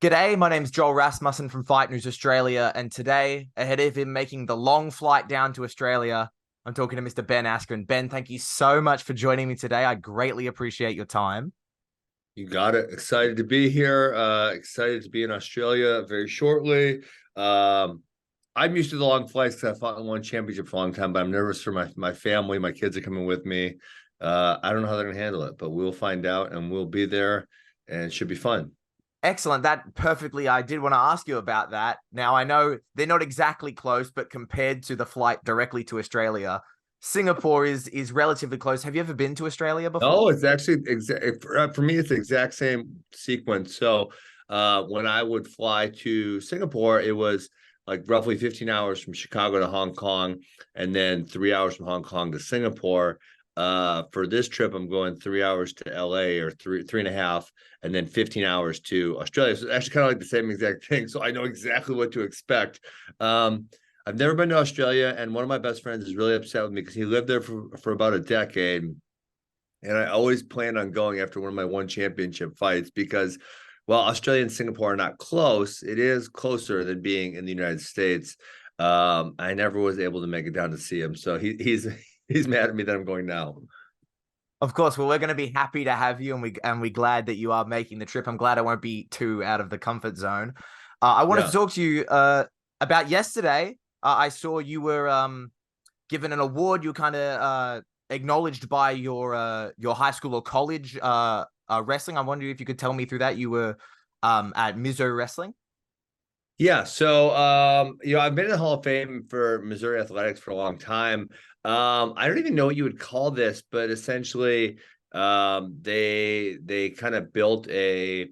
G'day, my name's Joel Rasmussen from Fight News Australia, and today, ahead of him making the long flight down to Australia, I'm talking to Mr. Ben Askren. Ben, thank you so much for joining me today. I greatly appreciate your time. You got it. Excited to be here. Excited to be in Australia very shortly. I'm used to the long flights because I fought in one championship for a long time, but I'm nervous for my family. My kids are coming with me. I don't know how they're going to handle it, but we'll find out and we'll be there and it should be fun. Excellent. That perfectly, I did want to ask you about that. Now, I know they're not exactly close, but compared to the flight directly to Australia, Singapore is relatively close. Have you ever been to Australia before? No, it's actually for me, it's the exact same sequence. So when I would fly to Singapore, it was like roughly 15 hours from Chicago to Hong Kong, and then 3 hours from Hong Kong to Singapore. For this trip, I'm going 3 hours to LA or three and a half, and then 15 hours to Australia. So it's actually kind of like the same exact thing. So I know exactly what to expect. I've never been to Australia, and one of my best friends is really upset with me because he lived there for about a decade. And I always plan on going after one of my one championship fights because while Australia and Singapore are not close, it is closer than being in the United States. I never was able to make it down to see him. So he's mad at me that I'm going now. Of course, well, we're going to be happy to have you, and we're glad that you are making the trip. I'm glad I won't be too out of the comfort zone. I wanted to Yeah. talk to you about yesterday. I saw you were given an award. You were kind of acknowledged by your high school or college wrestling. I wonder if you could tell me through that. You were at Mizo Wrestling. Yeah, so I've been in the Hall of Fame for Missouri Athletics for a long time. I don't even know what you would call this, but essentially, they kind of built a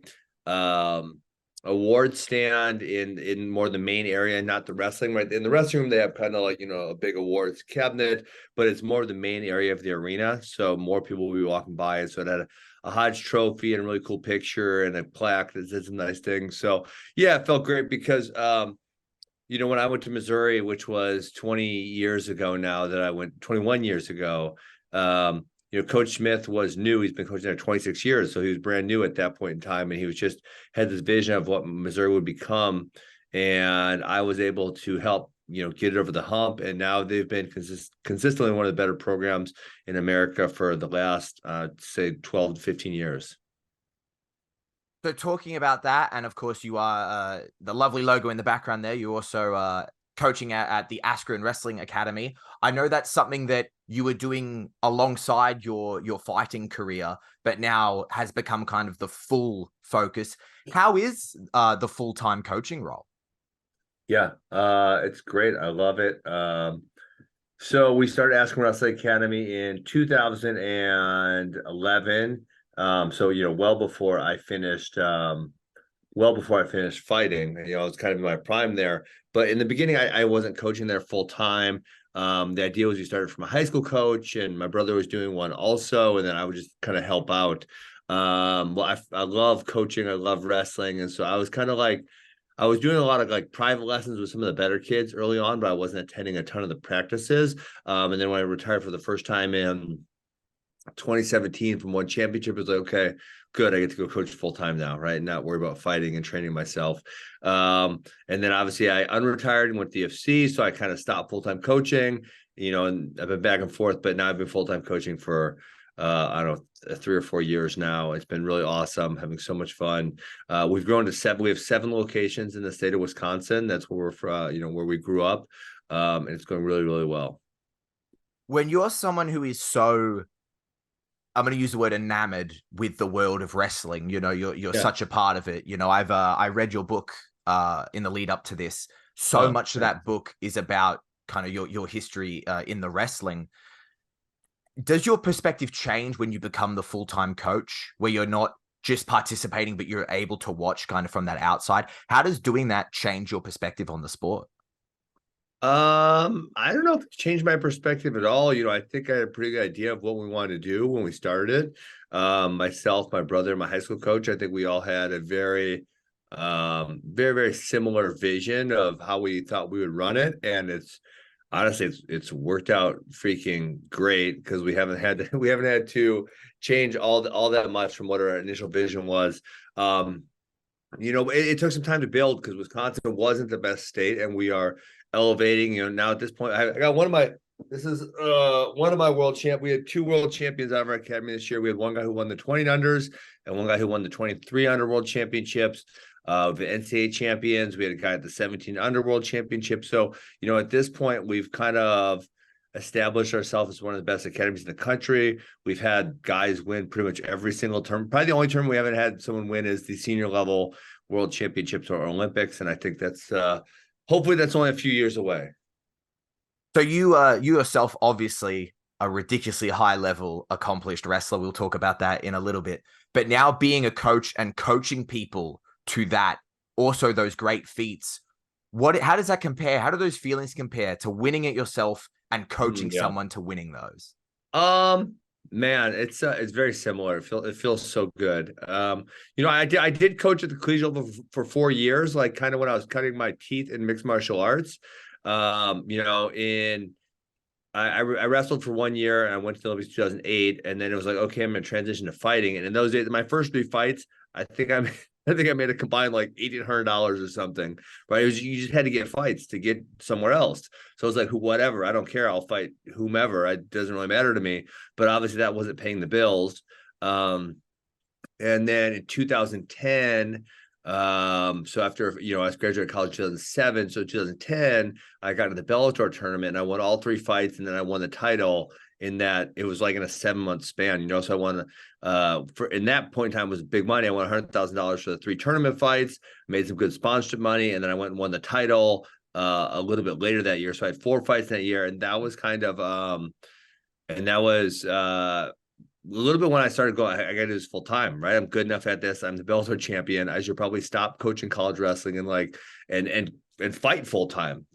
award stand in more the main area, not the wrestling. Right in the wrestling room, they have kind of like a big awards cabinet, but it's more the main area of the arena, so more people will be walking by, and so it had a Hodge trophy and a really cool picture and a plaque that did some nice things. So yeah, it felt great because when I went to Missouri, which was 20 years ago now that I went 21 years ago, Coach Smith was new. He's been coaching there 26 years. So he was brand new at that point in time. And he was just had this vision of what Missouri would become. And I was able to help, get it over the hump. And now they've been consistently one of the better programs in America for the last, say, 12 to 15 years. So talking about that, and of course you are the lovely logo in the background there. You're also coaching at the Askren Wrestling Academy. I know that's something that you were doing alongside your fighting career, but now has become kind of the full focus. How is the full-time coaching role? Yeah, it's great. I love it. So we started Askren Wrestling Academy in 2011. So well before I finished fighting. I was kind of in my prime there. But in the beginning, I wasn't coaching there full time. The idea was you started from a high school coach, and my brother was doing one also, and then I would just kind of help out. I love coaching. I love wrestling, and so I was kind of like I was doing a lot of like private lessons with some of the better kids early on, but I wasn't attending a ton of the practices. And then when I retired for the first time in 2017 from one championship, it was like, okay, good. I get to go coach full time now, right? And not worry about fighting and training myself. And then obviously I unretired and went to the UFC. So I kind of stopped full time coaching, and I've been back and forth, but now I've been full time coaching for I don't know, 3 or 4 years now. It's been really awesome, having so much fun. We've grown to seven. We have 7 locations in the state of Wisconsin. That's where we're from, where we grew up. And it's going really, really well. When you're someone who is so, I'm going to use the word enamored with the world of wrestling, you're Yeah. such a part of it. I read your book in the lead up to this. So Oh, much of that book is about kind of your history in the wrestling. Does your perspective change when you become the full-time coach, where you're not just participating, but you're able to watch kind of from that outside? How does doing that change your perspective on the sport? I don't know if it's changed my perspective at all. I think I had a pretty good idea of what we wanted to do when we started. Myself, my brother, my high school coach, I think we all had a very, very, very similar vision of how we thought we would run it. And it's honestly, it's worked out freaking great because we haven't had to change all that much from what our initial vision was. It took some time to build because Wisconsin wasn't the best state, and we are elevating. Now at this point, I got one of my. This is one of my world champ. We had two world champions out of our academy this year. We had one guy who won the 20 unders and one guy who won the 23 under world championships. The NCAA champions. We had a guy at the 17 under world championship. So at this point, we've kind of established ourselves as one of the best academies in the country. We've had guys win pretty much every single term. Probably the only term we haven't had someone win is the senior level world championships or Olympics. And I think that's hopefully that's only a few years away. So you yourself, obviously a ridiculously high level accomplished wrestler. We'll talk about that in a little bit. But now being a coach and coaching people to that, also those great feats, how does that compare? How do those feelings compare to winning it yourself and coaching someone to winning those? Man, it's very similar. It feels so good. I did coach at the collegiate level for 4 years, like kind of when I was cutting my teeth in mixed martial arts. I wrestled for 1 year and I went to the Olympics 2008, and then it was like, okay, I'm gonna transition to fighting. And in those days, my first 3 fights, I think I made a combined like $1,800 or something, right? You just had to get fights to get somewhere else. So I was like, whatever, I don't care. I'll fight whomever. It doesn't really matter to me. But obviously that wasn't paying the bills. And then in 2010, so after, I graduated college in 2007. So 2010, I got to the Bellator tournament and I won all 3 fights. And then I won the title in that. It was like in a 7-month span, so I won in that point in time was big money. I won $100,000 for the 3 tournament fights, made some good sponsorship money. And then I went and won the title a little bit later that year. So I had 4 fights that year. And that was kind of, a little bit when I started going, I got to do this full time, right? I'm good enough at this. I'm the Bellator champion. I should probably stop coaching college wrestling and fight full time.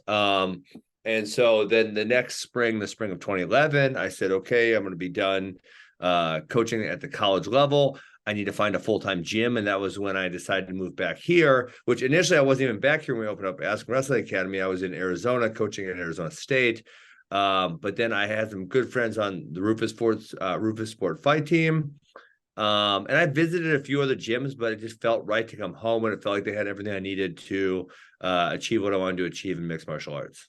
And so then the next spring, the spring of 2011, I said, okay, I'm going to be done coaching at the college level. I need to find a full-time gym. And that was when I decided to move back here, which initially I wasn't even back here when we opened up Askren Wrestling Academy. I was in Arizona coaching at Arizona State. But then I had some good friends on the Rufus Sport Fight team. And I visited a few other gyms, but it just felt right to come home, and it felt like they had everything I needed to achieve what I wanted to achieve in mixed martial arts.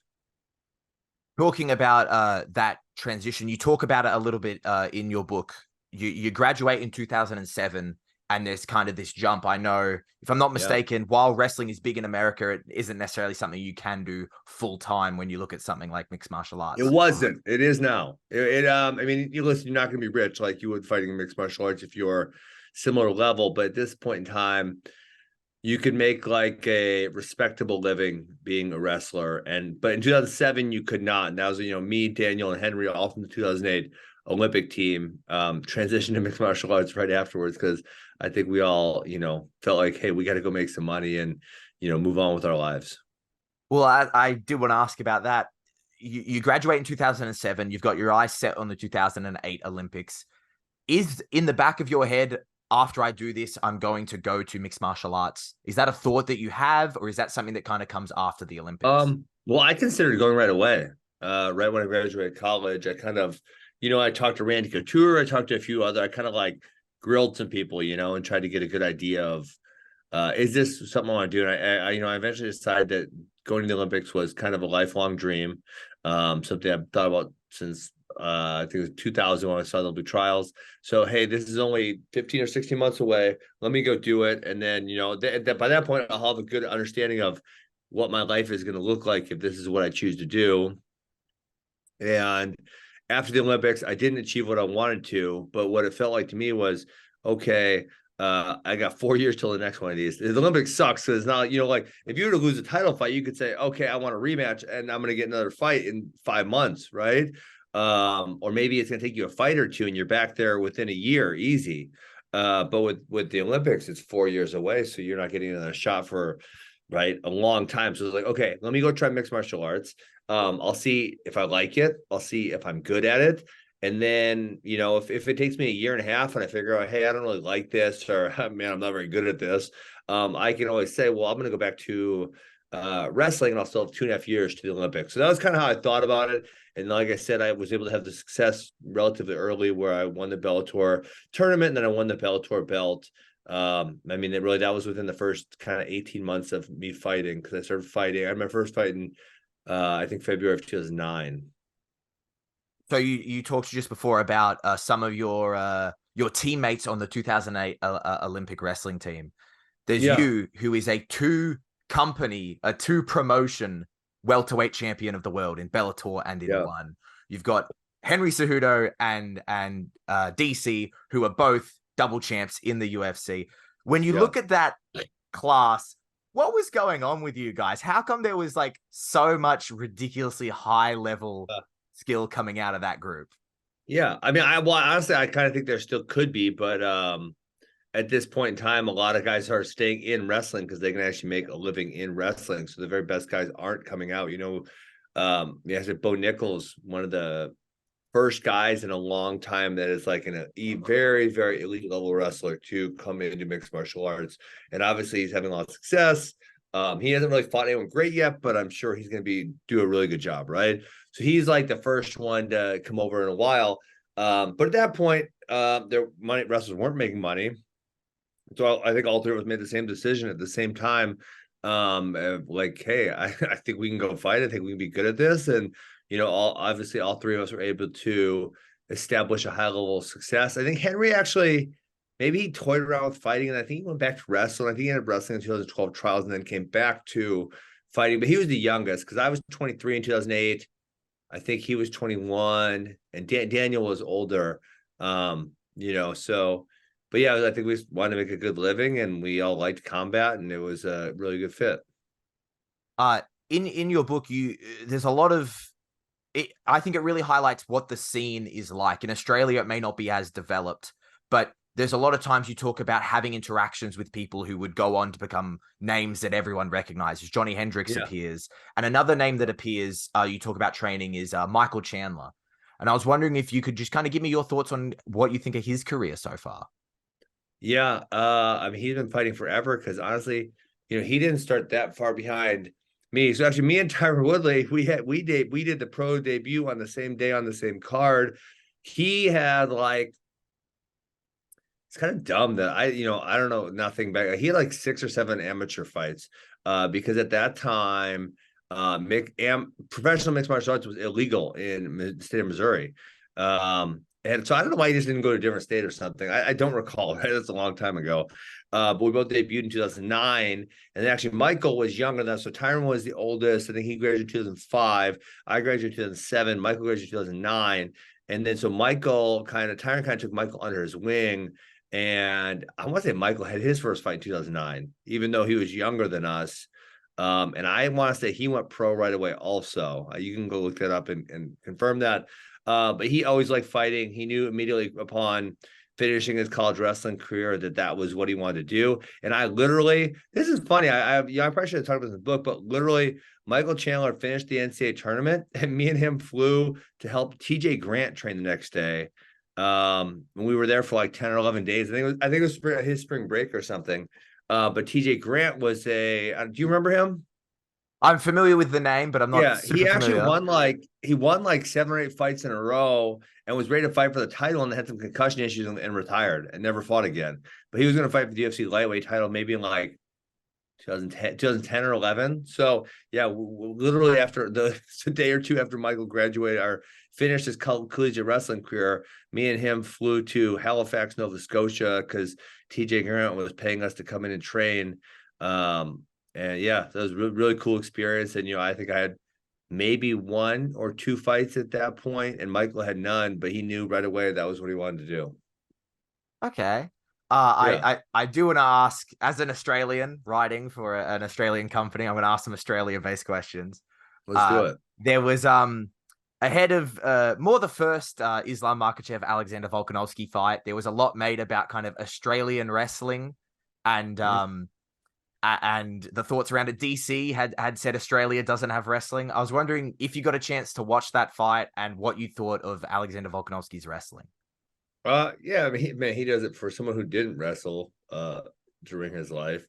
Talking about that transition, you talk about it a little bit in your book. You graduate in 2007, and there's kind of this jump. I know, if I'm not mistaken, while wrestling is big in America, it isn't necessarily something you can do full time when you look at something like mixed martial arts. It wasn't. It is now. I mean, you're not going to be rich like you would fighting in mixed martial arts if you're similar level, but at this point in time, you could make like a respectable living being a wrestler. But in 2007, you could not. And that was, me, Daniel, and Henry, all from the 2008 Olympic team, transitioned to mixed martial arts right afterwards, because I think we all, felt like, hey, we got to go make some money and, move on with our lives. Well, I did want to ask about that. You graduate in 2007. You've got your eyes set on the 2008 Olympics. Is in the back of your head, after I do this, I'm going to go to mixed martial arts? Is that a thought that you have, or is that something that kind of comes after the Olympics? Well, I considered going right away. Right when I graduated college, I kind of, I talked to Randy Couture. I talked to a few other, I kind of like grilled some people, and tried to get a good idea of, is this something I want to do? And I eventually decided that going to the Olympics was kind of a lifelong dream. Something I've thought about since, I think it was 2000 when I saw the Olympic trials. So, hey, this is only 15 or 16 months away. Let me go do it. And then, by that point, I'll have a good understanding of what my life is going to look like if this is what I choose to do. And after the Olympics, I didn't achieve what I wanted to, but what it felt like to me was, okay, I got 4 years till the next one of these. The Olympics sucks because it's not, like if you were to lose a title fight, you could say, okay, I want a rematch and I'm going to get another fight in 5 months, right? Or maybe it's going to take you a fight or two and you're back there within a year, easy. But with the Olympics, it's 4 years away, so you're not getting another shot for a long time. So it's like, okay, let me go try mixed martial arts. I'll see if I like it. I'll see if I'm good at it. And then, if it takes me a year and a half and I figure out, hey, I don't really like this, or man, I'm not very good at this, I can always say, well, I'm going to go back to wrestling, and I'll still have 2.5 years to the Olympics. So that was kind of how I thought about it. And like I said, I was able to have the success relatively early where I won the Bellator tournament, and then I won the Bellator belt I mean, that was within the first kind of 18 months of me fighting, because I started fighting. I had my first fight in I think February of 2009. So you talked just before about some of your teammates on the 2008 Olympic wrestling team. There's Yeah, you, who is a two promotion welterweight champion of the world in Bellator and in yeah, one. You've got Henry Cejudo and DC, who are both double champs in the UFC. When you yeah. look at that class, what was going on with you guys? How come there was like so much ridiculously high level skill coming out of that group? Yeah, I mean, well, honestly, I kind of think there still could be, but at this point in time, a lot of guys are staying in wrestling because they can actually make a living in wrestling. So the very best guys aren't coming out. Yeah, I said Bo Nichols, one of the first guys in a long time that is like very, very elite level wrestler to come into mixed martial arts, and obviously he's having a lot of success. He hasn't really fought anyone great yet, but I'm sure he's going to do a really good job, right? So he's like the first one to come over in a while. But at that point, their money wrestlers weren't making money, so I think all three of us made the same decision at the same time. Like, hey, I think we can go fight. I think we can be good at this, and obviously all three of us were able to establish a high level of success. I think Henry actually maybe he toyed around with fighting, and I think he went back to wrestling. I think he ended up wrestling in 2012 trials and then came back to fighting. But he was the youngest because I was 23 in 2008. I think he was 21, and Daniel was older. So but yeah, I think we just wanted to make a good living, and we all liked combat, and it was a really good fit. Uh in your book, there's a lot of I think it really highlights what the scene is like. In Australia, it may not be as developed, but there's a lot of times you talk about having interactions with people who would go on to become names that everyone recognizes. Johnny Hendricks Yeah. appears, and another name that appears, you talk about training, is Michael Chandler. And I was wondering if you could just kind of give me your thoughts on what you think of his career so far. Yeah. I mean, he's been fighting forever because honestly, he didn't start that far behind me. So actually, me and Tyron Woodley, we did the pro debut on the same day on the same card. He had like it's kind of dumb that I don't know nothing back. He had like 6 or 7 amateur fights, because at that time, professional mixed martial arts was illegal in the state of Missouri. And so I don't know why he just didn't go to a different state or something. I don't recall. Right? That's a long time ago. But we both debuted in 2009, and then actually Michael was younger than us. So Tyron was the oldest. I think he graduated in 2005. I graduated in 2007. Michael graduated in 2009. And then so Tyron kind of took Michael under his wing, and I want to say Michael had his first fight in 2009, even though he was younger than us. And I want to say he went pro right away also. You can go look that up and confirm that. But he always liked fighting. He knew immediately upon finishing his college wrestling career that was what he wanted to do. And I literally, this is funny. I probably should have talked about this in the book, but literally Michael Chandler finished the NCAA tournament, and me and him flew to help TJ Grant train the next day. We were there for like 10 or 11 days. I think it was his spring break or something. But TJ Grant was do you remember him? I'm familiar with the name, but I'm not Yeah, super familiar. he won like 7 or 8 fights in a row and was ready to fight for the title, and had some concussion issues and retired and never fought again. But he was going to fight for the UFC lightweight title maybe in like 2010 or 11. So yeah, literally after a day or two after Michael graduated or finished his collegiate wrestling career, me and him flew to Halifax, Nova Scotia, because TJ Grant was paying us to come in and train. And yeah, that was a really, really cool experience. And I think I had maybe 1 or 2 fights at that point, and Michael had none, but he knew right away that was what he wanted to do. Okay. Yeah, I do want to ask, as an Australian writing for an Australian company, I'm going to ask some Australia-based questions. let's do it. There was ahead of more the first Islam Makhachev Alexander Volkanovski fight, there was a lot made about kind of Australian wrestling and and the thoughts around it. DC had said Australia doesn't have wrestling. I was wondering if you got a chance to watch that fight and what you thought of Alexander Volkanovski's wrestling. Yeah, I mean, he does it for someone who didn't wrestle during his life.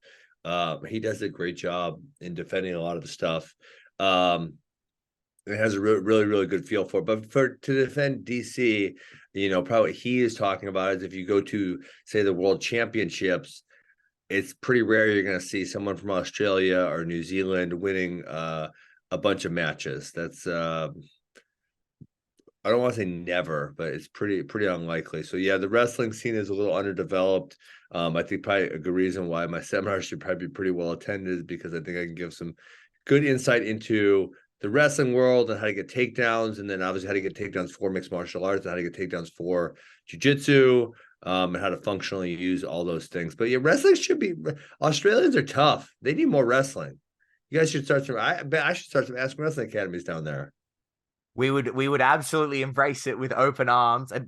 He does a great job in defending a lot of the stuff. Um, It has a really, really good feel for it. But to defend DC, probably what he is talking about is if you go to, say, the World Championships, it's pretty rare you're going to see someone from Australia or New Zealand winning a bunch of matches. That's I don't want to say never, but it's pretty unlikely. So yeah, the wrestling scene is a little underdeveloped. I think probably a good reason why my seminar should probably be pretty well attended is because I think I can give some good insight into the wrestling world and how to get takedowns, and then obviously how to get takedowns for mixed martial arts and how to get takedowns for jujitsu, and how to functionally use all those things. But yeah, wrestling should be. Australians are tough. They need more wrestling. You guys should start some. I bet I should start some Askren Wrestling Academies down there. We would absolutely embrace it with open arms. A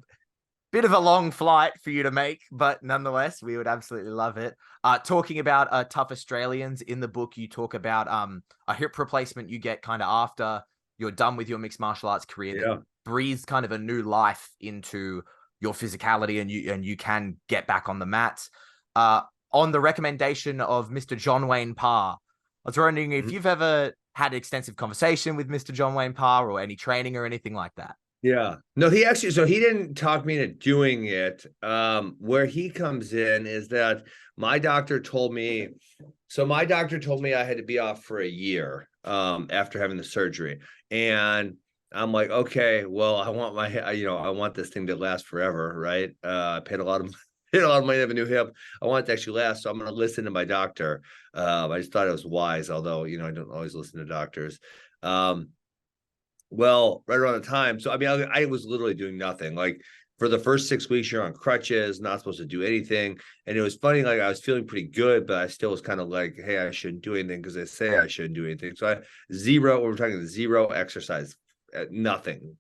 bit of a long flight for you to make, but nonetheless, we would absolutely love it. Talking about tough Australians in the book, you talk about a hip replacement you get kind of after you're done with your mixed martial arts career that Yeah. breathes kind of a new life into your physicality, and you can get back on the mats. On the recommendation of Mr. John Wayne Parr, I was wondering if you've ever had extensive conversation with Mr. John Wayne Parr or any training or anything like that. Yeah. No, he actually, so he didn't talk me into doing it. Where he comes in is that my doctor told me, I had to be off for a year after having the surgery. And I'm like, okay, well, I want I want this thing to last forever, right? I paid a lot of paid a lot of money to have a new hip. I want it to actually last, so I'm going to listen to my doctor. I just thought it was wise, although I don't always listen to doctors. Well, right around the time. So, I mean, I was literally doing nothing. Like for the first 6 weeks, you're on crutches, not supposed to do anything. And it was funny. Like I was feeling pretty good, but I still was kind of like, hey, I shouldn't do anything because they say I shouldn't do anything. So we're talking zero exercise, nothing.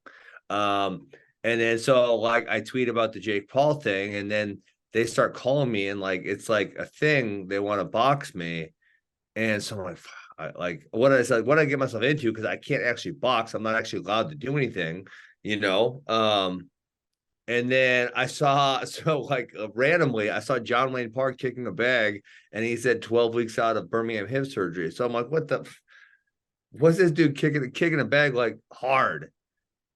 And then so like I tweet about the Jake Paul thing, and then they start calling me, and like it's like a thing. They want to box me. And so I'm like, what I said, what I get myself into, because I can't actually box. I'm not actually allowed to do anything, you know. And then I saw, so like randomly, I saw John Wayne Park kicking a bag, and he said 12 weeks out of Birmingham hip surgery. So I'm like, what's this dude kicking a bag like hard?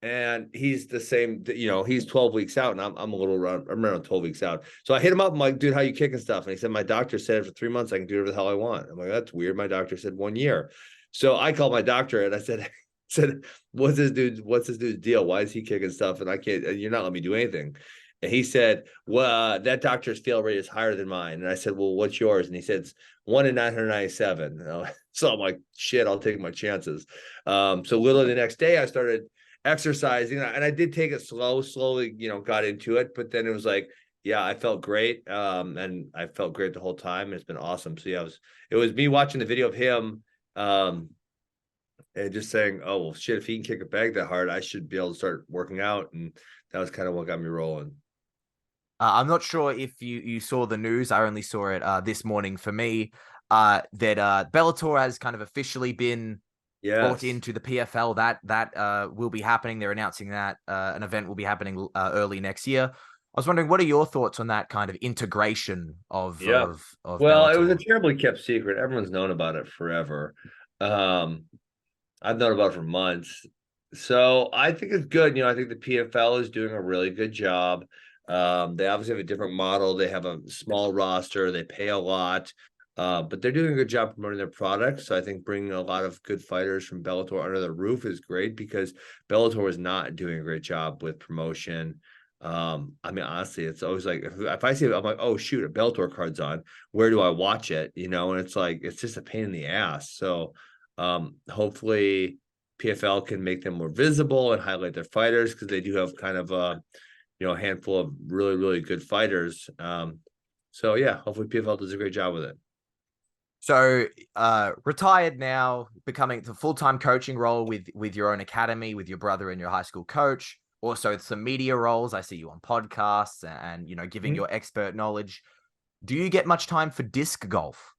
And he's the same, he's 12 weeks out, and I'm around 12 weeks out. So I hit him up. I'm like, dude, how you kicking stuff? And he said, my doctor said after 3 months, I can do whatever the hell I want. I'm like, that's weird. My doctor said 1 year. So I called my doctor and I said, what's this dude's deal? Why is he kicking stuff? And you're not letting me do anything. And he said, well, that doctor's fail rate is higher than mine. And I said, well, what's yours? And he said, it's 1 in 997. So I'm like, shit, I'll take my chances. So literally the next day I started exercising, and I did take it slowly, got into it, but then it was like, yeah, I felt great. And I felt great the whole time. It's been awesome. So yeah, it was me watching the video of him, and just saying, oh, well, shit, if he can kick a bag that hard, I should be able to start working out. And that was kind of what got me rolling. I'm not sure if you saw the news. I only saw it this morning for me, that Bellator has kind of officially been brought Yes. into the PFL. That will be happening. They're announcing that an event will be happening early next year. I was wondering, what are your thoughts on that kind of integration of Yeah. Well, it was a Bellator? terribly kept secret. Everyone's known about it forever. Um, I've known about it for months. So I think it's good. I think the PFL is doing a really good job. They obviously have a different model. They have a small roster. They pay a lot, but they're doing a good job promoting their products. So I think bringing a lot of good fighters from Bellator under the roof is great, because Bellator is not doing a great job with promotion. I mean, honestly, it's always like if I see it, I'm like, oh shoot, a Bellator card's on. Where do I watch it? And it's like it's just a pain in the ass. So hopefully PFL can make them more visible and highlight their fighters, because they do have kind of a handful of really, really good fighters. So yeah, hopefully PFL does a great job with it. So, retired now, becoming the full-time coaching role with your own academy, with your brother and your high school coach. Also, some media roles. I see you on podcasts and giving your expert knowledge. Do you get much time for disc golf?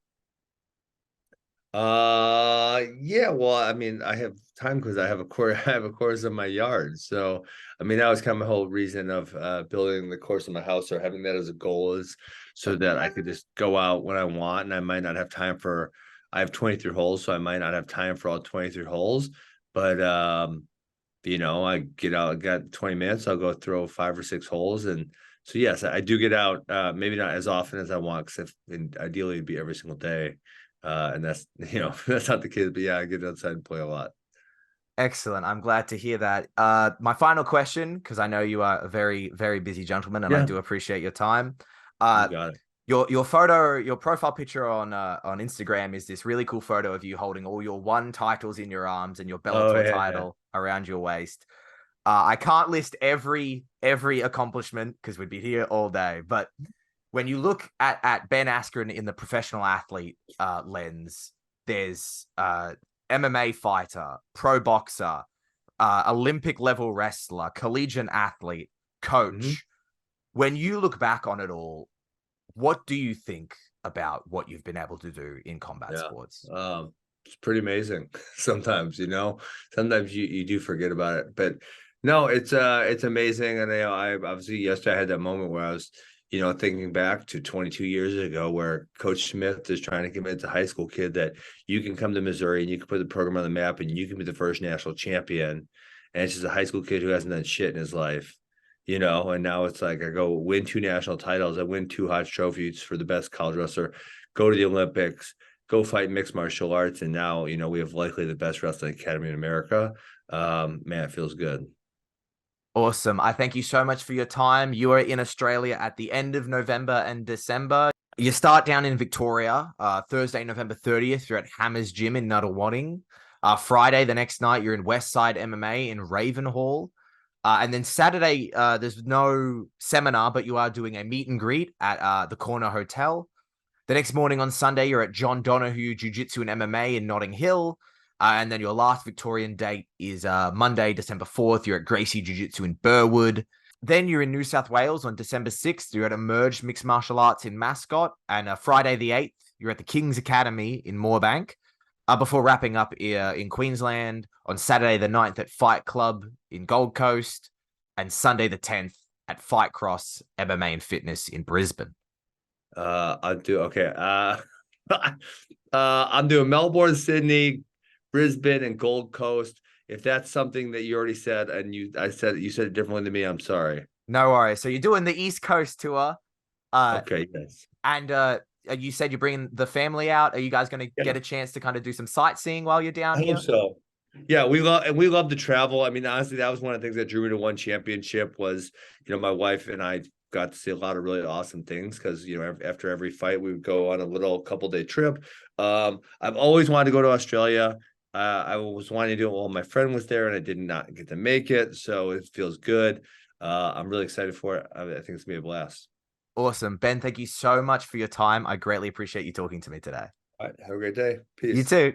Yeah, well, I mean, I have time because I have a course. I have a course in my yard. So, I mean, that was kind of my whole reason of building the course in my house, or having that as a goal, is so that I could just go out when I want, and I might not have time for. I have 23 holes, so I might not have time for all 23 holes. But I get out, I got 20 minutes, I'll go throw 5 or 6 holes. And so yes, I do get out, maybe not as often as I want, because ideally it'd be every single day. And that's that's not the case, but yeah, I get outside and play a lot. Excellent. I'm glad to hear that. My final question, because I know you are a very, very busy gentleman, and I Yeah, do appreciate your time. you Uh, got it. your photo, your profile picture on Instagram is this really cool photo of you holding all your one titles in your arms and your Oh Bellator yeah. title around your waist. I can't list every accomplishment because we'd be here all day, but when you look at Ben Askren in the professional athlete lens, there's MMA fighter, pro boxer, Olympic level wrestler, collegiate athlete, Mhm. coach. When you look back on it all, what do you think about what you've been able to do in combat Yeah. sports? It's pretty amazing sometimes, sometimes you do forget about it, but no, it's amazing. And I obviously yesterday I had that moment where I was, thinking back to 22 years ago, where Coach Smith is trying to convince a high school kid that you can come to Missouri and you can put the program on the map and you can be the first national champion. And it's just a high school kid who hasn't done shit in his life. And now it's like I go win 2 national titles, I win 2 Hodge trophies for the best college wrestler, go to the Olympics, go fight mixed martial arts, and now we have likely the best wrestling academy in America. Man, it feels good. Awesome. I thank you so much for your time. You are in Australia at the end of November and December. You start down in Victoria, Thursday, November 30th. You're at Hammer's Gym in Nuttall. Friday, the next night, you're in Westside MMA in Ravenhall. And then Saturday, there's no seminar, but you are doing a meet and greet at the Corner Hotel. The next morning on Sunday, you're at John Donahue Jiu Jitsu and MMA in Notting Hill. And then your last Victorian date is Monday, December 4th. You're at Gracie Jiu Jitsu in Burwood. Then you're in New South Wales on December 6th. You're at Emerged Mixed Martial Arts in Mascot. And Friday the 8th, you're at the King's Academy in Moorebank. Before wrapping up in Queensland on Saturday the 9th at Fight Club in Gold Coast. And Sunday the 10th at Fight Cross MMA and Fitness in Brisbane. I'll do okay. I'm doing Melbourne, Sydney, Brisbane, and Gold Coast. If that's something that you already said, and you said it differently to me, I'm sorry. No worries. So you're doing the East Coast tour. Uh, Okay, yes. and you said you're bringing the family out. Are you guys going to Yeah, get a chance to kind of do some sightseeing while you're down I hope here? so. Yeah, we love to travel. I mean, honestly, that was one of the things that drew me to one championship was, my wife and I got to see a lot of really awesome things because, after every fight, we would go on a little couple-day trip. I've always wanted to go to Australia. I was wanting to do it while my friend was there, and I did not get to make it, so it feels good. I'm really excited for it. I think it's gonna be a blast. Awesome. Ben, thank you so much for your time. I greatly appreciate you talking to me today. All right, have a great day. You Peace. too.